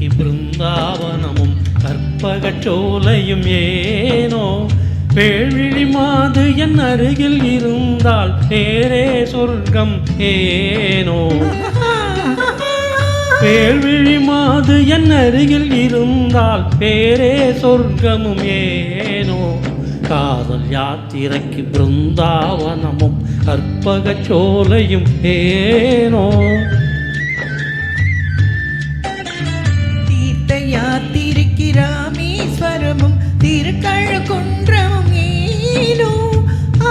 யாத்திரைக்கு பிருந்தாவனமும் கற்பகச் சோலையும் ஏனோ வேள்விழி மாது என் அருகில் இருந்தால் நேரே சொர்க்கம் ஏனோ வேள்விழி மாது என் அருகில் இருந்தால் பேரே சொர்க்கமும் ஏனோ காதல் யாத்திரைக்கு பிருந்தாவனமும் கற்பகச் சோலையும் ஏனோ தீர்த்த யாத்திரைக்கு ராமேஸ்வரமும் திருக்கழுக்குன்றமும் ஏனோ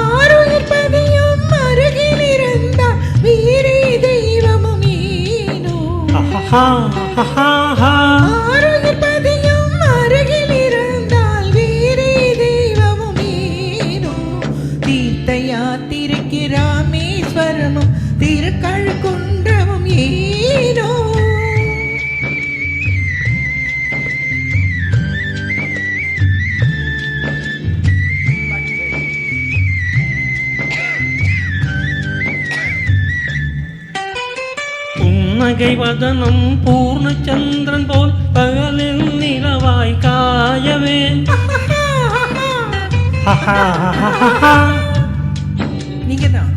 ஆருயிர்பதியும் அருகில் இருந்தால் வீரே தெய்வமும் ஏனோ ஆருயிர்பதியும் அருகில் இருந்தால் வீரே தெய்வமும் ஏனோ தீர்த்த யாத்திரைக்கு ராமேஸ்வரமும் திருக்கழுக்குன்றமும் ஏனோ புன்னகை வதனம் பூர்ணச்சந்திரன் போல் பகலில் நிலவாய் காயவே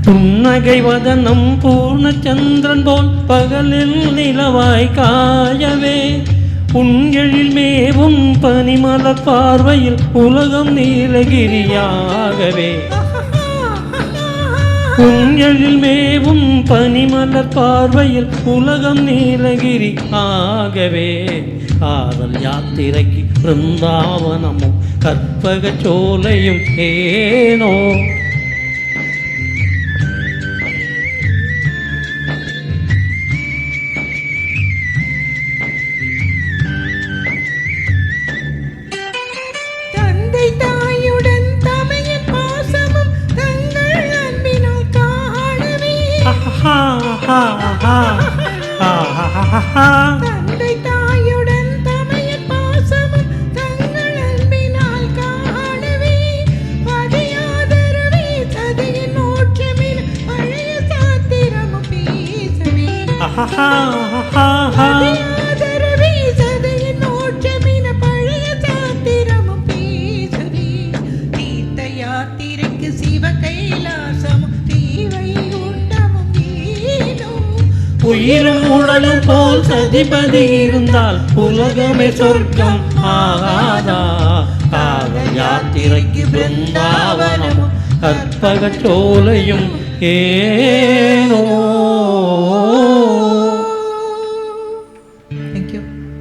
புன்னகை வதனம் பூர்ணச்சந்திரன் போல் பகலில் நிலவாய் காயவே உண்களில் மேவும் பனிமலர் பார்வையில் உலகம் நீலகிரியாகவே உண்களில் மேவும் பனிமலர் பார்வையில் உலகம் நீலகிரி ஆகவே காதல் யாத்திரைக்கு பிருந்தாவனமும் கற்பகச் சோலையும் ஏனோ தந்தை தாயுடன் தமையன் பாசமும் தங்கள் அன்பினால் காணவே தந்தை தாயுடன் தமையன் பாசமும் தங்கள் அன்பினால் காணவே பதையாதரவே சதையின் மோட்சமில் பழைய சாத்திரமும் பேசவே பதையாதரவே சதையின் மோட்சமில் பழைய சாத்திரமும் பேசவே தீர்த்த யாத்திரைக்கு சிவ கைலாசமும் தீவை உண்டமும் ஏனோ உயிரும் உடலும் போல் சதிபதி இருந்தால் உலகமே சொர்க்கம் ஆகாதா காதல் யாத்திரைக்கு பிருந்தாவனமும் கற்பகச் சோலையும் ஏனோ